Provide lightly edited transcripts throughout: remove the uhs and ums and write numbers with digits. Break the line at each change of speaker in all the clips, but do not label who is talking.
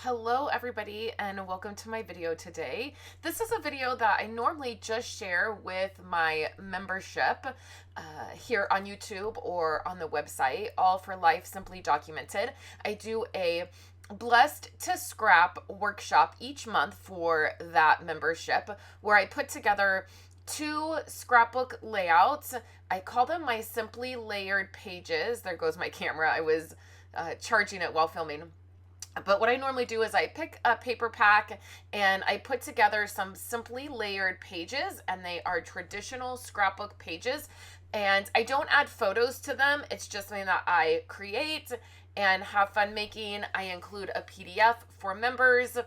Hello everybody and welcome to my video today. This is a video that I normally just share with my membership here on YouTube or on the website, All for Life Simply Documented. I do a Blessed to Scrap workshop each month for that membership where I put together two scrapbook layouts. I call them my simply layered pages. There goes my camera. I was charging it while filming. But what I normally do is I pick a paper pack and I put together some simply layered pages, and they are traditional scrapbook pages. And I don't add photos to them. It's just something that I create and have fun making. I include a PDF for members,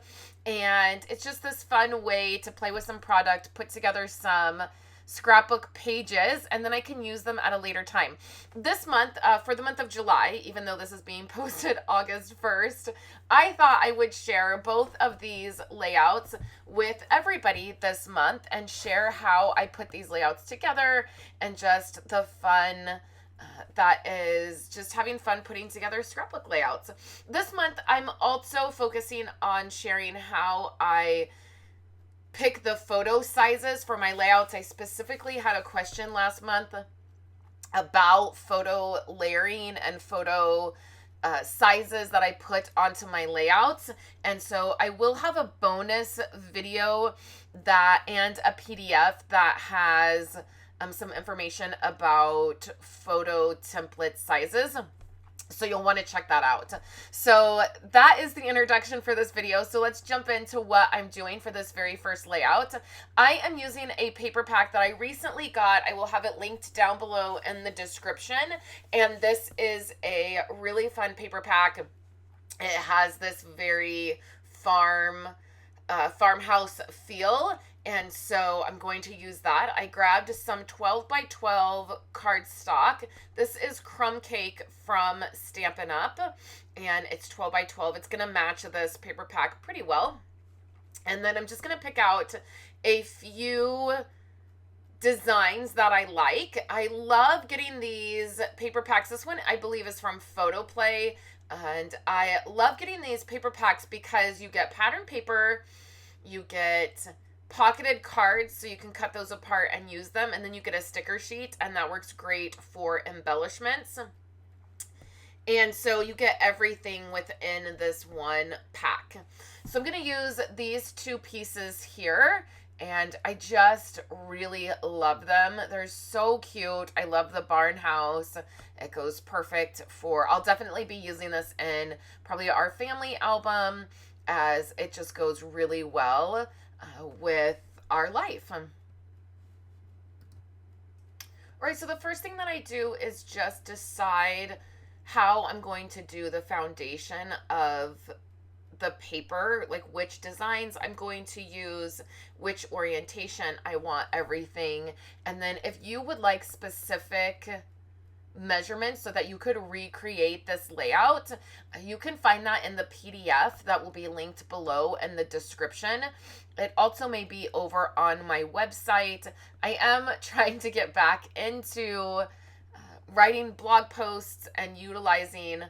and it's just this fun way to play with some product, put together some scrapbook pages, and then I can use them at a later time. This month, for the month of July, even though this is being posted August 1st, I thought I would share both of these layouts with everybody this month and share how I put these layouts together and just the fun that is just having fun putting together scrapbook layouts. This month, I'm also focusing on sharing how I pick the photo sizes for my layouts. I specifically had a question last month about photo layering and photo sizes that I put onto my layouts. And so I will have a bonus video that and a PDF that has some information about photo template sizes. So you'll want to check that out. So that is the introduction for this video. So let's jump into what I'm doing for this very first layout. I am using a paper pack that I recently got. I will have it linked down below in the description. And this is a really fun paper pack. It has this very farmhouse feel. And so I'm going to use that. I grabbed some 12 by 12 cardstock. This is Crumb Cake from Stampin' Up, and it's 12 by 12. It's gonna match this paper pack pretty well. And then I'm just gonna pick out a few designs that I like. I love getting these paper packs. This one I believe is from Photo Play, and I love getting these paper packs because you get pattern paper, you get pocketed cards so you can cut those apart and use them, and then you get a sticker sheet, and that works great for embellishments. And so you get everything within this one pack. So I'm going to use these two pieces here, and I just really love them. They're so cute. I love the barn house. It goes perfect for, I'll definitely be using this in probably our family album, as it just goes really well with our life. All right, so the first thing that I do is just decide how I'm going to do the foundation of the paper, like which designs I'm going to use, which orientation I want everything. And then if you would like specific measurements so that you could recreate this layout, you can find that in the PDF that will be linked below in the description. It also may be over on my website. I am trying to get back into writing blog posts and utilizing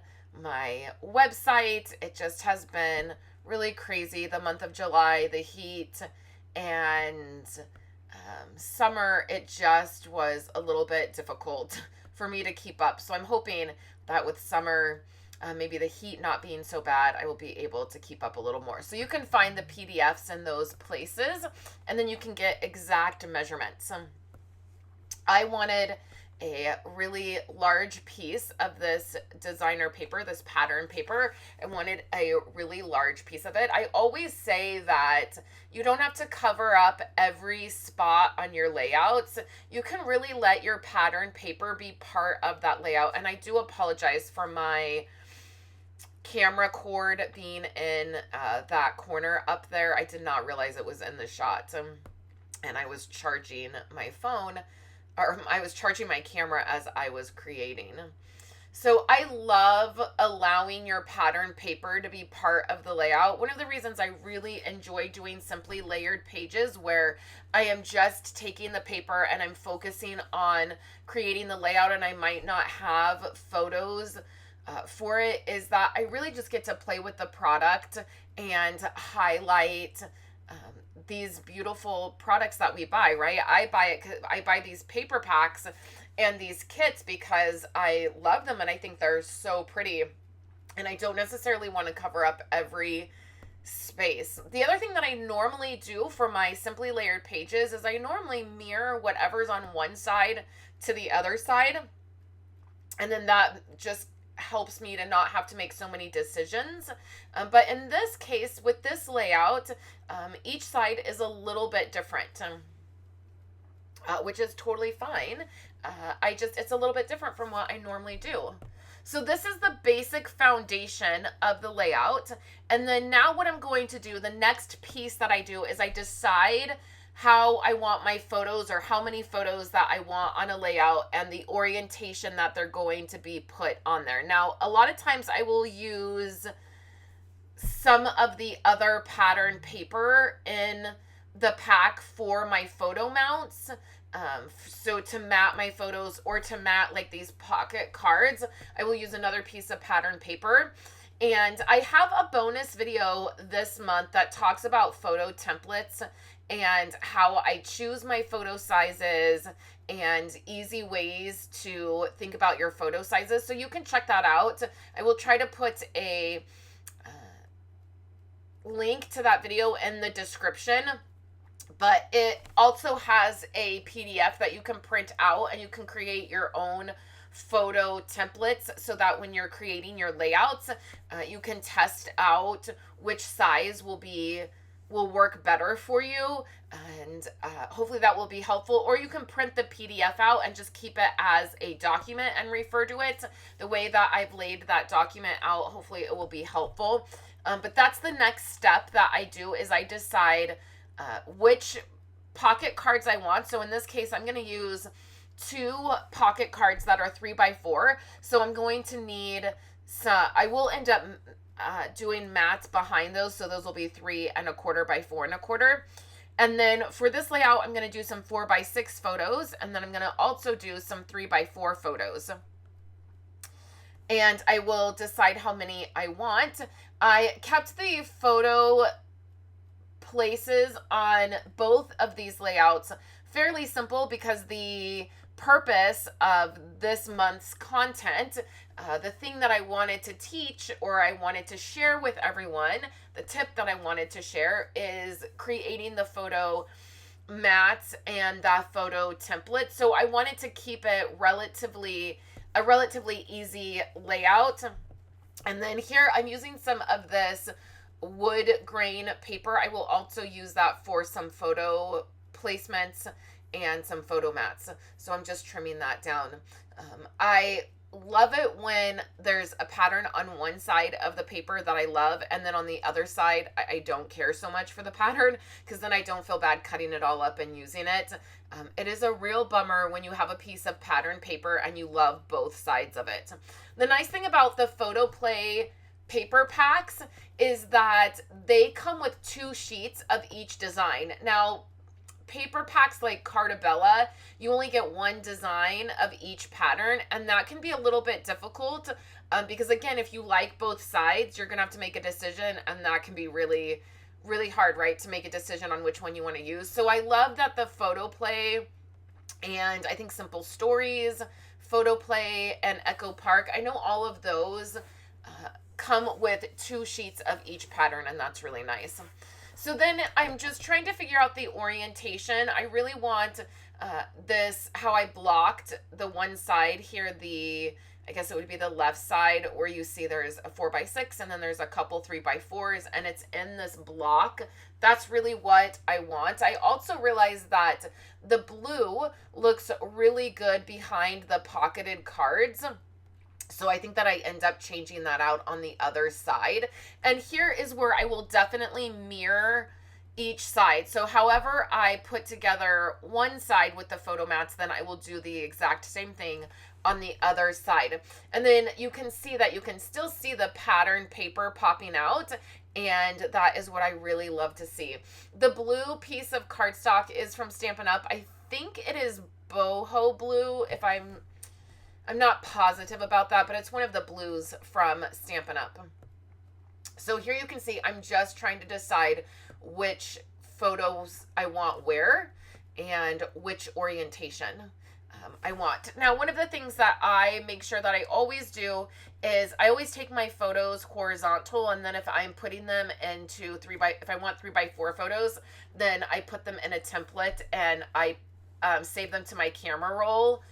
my website. It just has been really crazy. The month of July, the heat and summer, it just was a little bit difficult for me to keep up. So I'm hoping that with summer, maybe the heat not being so bad, I will be able to keep up a little more. So you can find the PDFs in those places, and then you can get exact measurements. I wanted a really large piece of this designer paper, this pattern paper. I wanted a really large piece of it. I always say that you don't have to cover up every spot on your layouts. You can really let your pattern paper be part of that layout. And I do apologize for my camera cord being in that corner up there. I did not realize it was in the shot. And I was charging my phone, or I was charging my camera as I was creating. So I love allowing your pattern paper to be part of the layout. One of the reasons I really enjoy doing simply layered pages where I am just taking the paper and I'm focusing on creating the layout, and I might not have photos for it is that I really just get to play with the product and highlight these beautiful products that we buy, right? I buy these paper packs and these kits because I love them and I think they're so pretty. And I don't necessarily want to cover up every space. The other thing that I normally do for my simply layered pages is I normally mirror whatever's on one side to the other side. And then that just helps me to not have to make so many decisions. But in this case, with this layout, each side is a little bit different, which is totally fine. It's a little bit different from what I normally do. So this is the basic foundation of the layout. And then now what I'm going to do, the next piece that I do is I decide how I want my photos or how many photos that I want on a layout and the orientation that they're going to be put on there. Now, a lot of times I will use some of the other pattern paper in the pack for my photo mounts. So to mat my photos or to mat like these pocket cards, I will use another piece of pattern paper. And I have a bonus video this month that talks about photo templates and how I choose my photo sizes and easy ways to think about your photo sizes. So you can check that out. I will try to put a link to that video in the description. But it also has a PDF that you can print out and you can create your own photo templates so that when you're creating your layouts, you can test out which size will work better for you, and hopefully that will be helpful. Or you can print the PDF out and just keep it as a document and refer to it. The way that I've laid that document out, hopefully it will be helpful. But that's the next step that I do is I decide which pocket cards I want. So in this case, I'm going to use 2 pocket cards that are 3x4. So I'm going to need I will end up doing mats behind those. So those will be 3 1/4 by 4 1/4. And then for this layout, I'm going to do some 4x6 photos. And then I'm going to also do some 3x4 photos. And I will decide how many I want. I kept the photo places on both of these layouts fairly simple because the purpose of this month's content, the thing that I wanted to teach or I wanted to share with everyone, the tip that I wanted to share is creating the photo mats and that photo template. So I wanted to keep it a relatively easy layout. And then here I'm using some of this wood grain paper. I will also use that for some photo placements and some photo mats. So I'm just trimming that down. I love it when there's a pattern on one side of the paper that I love, and then on the other side I don't care so much for the pattern, because then I don't feel bad cutting it all up and using it. It is a real bummer when you have a piece of pattern paper and you love both sides of it. The nice thing about the photo play paper packs is that they come with 2 sheets of each design. Now, paper packs like Cartabella, you only get 1 design of each pattern, and that can be a little bit difficult because again, if you like both sides, you're gonna have to make a decision, and that can be really, really hard, right, to make a decision on which one you want to use. So I love that the photo play, and I think Simple Stories, Photo Play, and Echo Park, I know all of those come with 2 sheets of each pattern, and that's really nice. So then I'm just trying to figure out the orientation. I really want this, how I blocked the one side here, I guess it would be the left side, where you see there's a 4x6 and then there's a couple 3x4s, and it's in this block. That's really what I want. I also realized that the blue looks really good behind the pocketed cards. So I think that I end up changing that out on the other side. And here is where I will definitely mirror each side. So however I put together one side with the photo mats, then I will do the exact same thing on the other side. And then you can see that you can still see the pattern paper popping out. And that is what I really love to see. The blue piece of cardstock is from Stampin' Up. I think it is boho blue, if I'm I'm not positive about that, but it's one of the blues from Stampin' Up. So here you can see I'm just trying to decide which photos I want where and which orientation I want. Now, one of the things that I make sure that I always do is I always take my photos horizontal, and then if I'm putting them into if I want 3x4 photos, then I put them in a template and I save them to my camera roll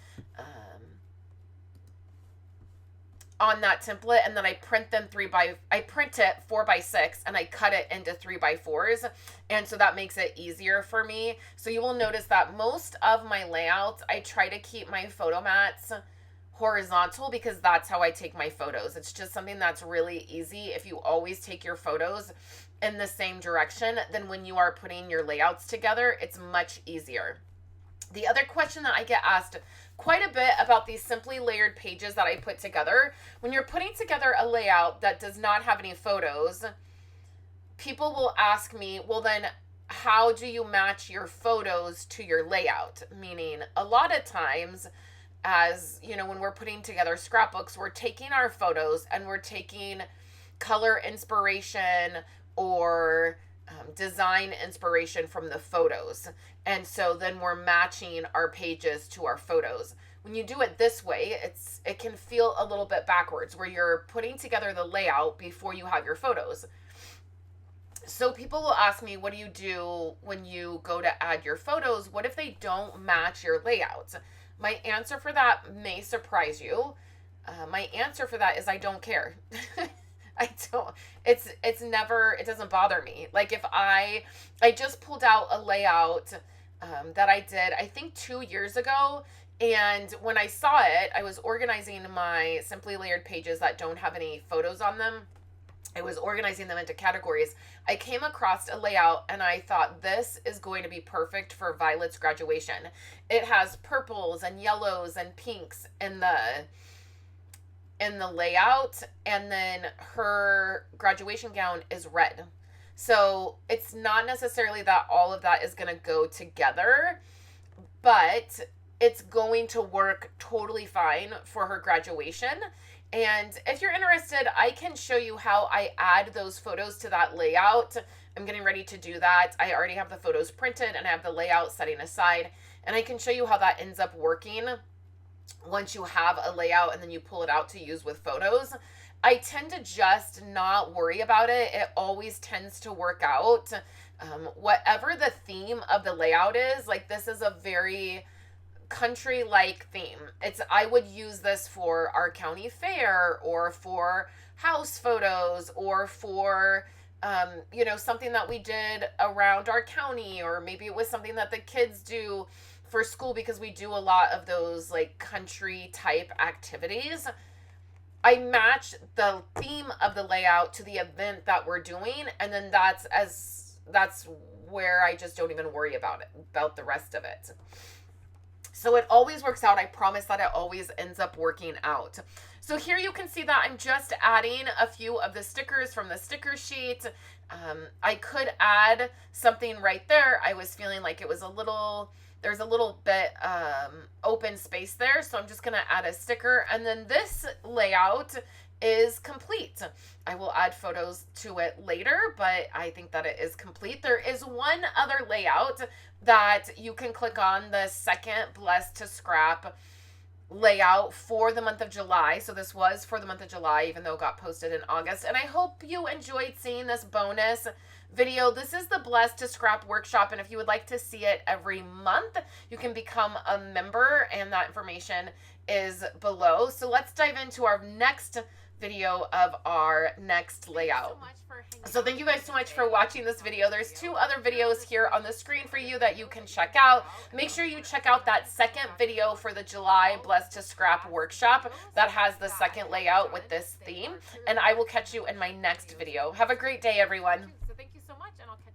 on that template, and then I print them I print it 4x6 and I cut it into 3x4s, and so that makes it easier for me. So you will notice that most of my layouts, I try to keep my photo mats horizontal because that's how I take my photos. It's just something that's really easy. If you always take your photos in the same direction, then when you are putting your layouts together, it's much easier. The other question that I get asked quite a bit about these simply layered pages that I put together, when you're putting together a layout that does not have any photos, people will ask me, well then, how do you match your photos to your layout? Meaning, a lot of times, as you know, when we're putting together scrapbooks, we're taking our photos and we're taking color inspiration or design inspiration from the photos, and so then we're matching our pages to our photos. When you do it this way, it can feel a little bit backwards, where you're putting together the layout before you have your photos. So people will ask me, what do you do when you go to add your photos? What if they don't match your layouts? My answer for that may surprise you. My answer for that is I don't care. I don't, it doesn't bother me. Like if I just pulled out a layout that I did, I think 2 years ago. And when I saw it, I was organizing my simply layered pages that don't have any photos on them. I was organizing them into categories. I came across a layout and I thought, this is going to be perfect for Violet's graduation. It has purples and yellows and pinks in the layout, and then her graduation gown is red. So it's not necessarily that all of that is going to go together, but it's going to work totally fine for her graduation. And if you're interested, I can show you how I add those photos to that layout. I'm getting ready to do that. I already have the photos printed and I have the layout setting aside, and I can show you how that ends up working once you have a layout and then you pull it out to use with photos. I tend to just not worry about it. It always tends to work out. Whatever the theme of the layout is, like this is a very country-like theme. I would use this for our county fair or for house photos or for something that we did around our county, or maybe it was something that the kids do for school, because we do a lot of those like country type activities. I match the theme of the layout to the event that we're doing, and then that's where I just don't even worry about the rest of it. So it always works out. I promise that it always ends up working out. So here you can see that I'm just adding a few of the stickers from the sticker sheet. I could add something right there. I was feeling like it was there's a little bit open space there, so I'm just going to add a sticker, and then this layout is complete. I will add photos to it later, but I think that it is complete. There is one other layout that you can click on, the second Blessed2Scrap layout for the month of July. So this was for the month of July, even though it got posted in August. And I hope you enjoyed seeing this bonus video. This is the Blessed2Scrap Workshop, and if you would like to see it every month, you can become a member, and that information is below. So let's dive into our next video of our next layout. So thank you guys so much for watching this video. There's 2 other videos here on the screen for you that you can check out. Make sure you check out that second video for the July Blessed2Scrap Workshop that has the second layout with this theme, and I will catch you in my next video. Have a great day, everyone.
So thank you so much, and I'll catch you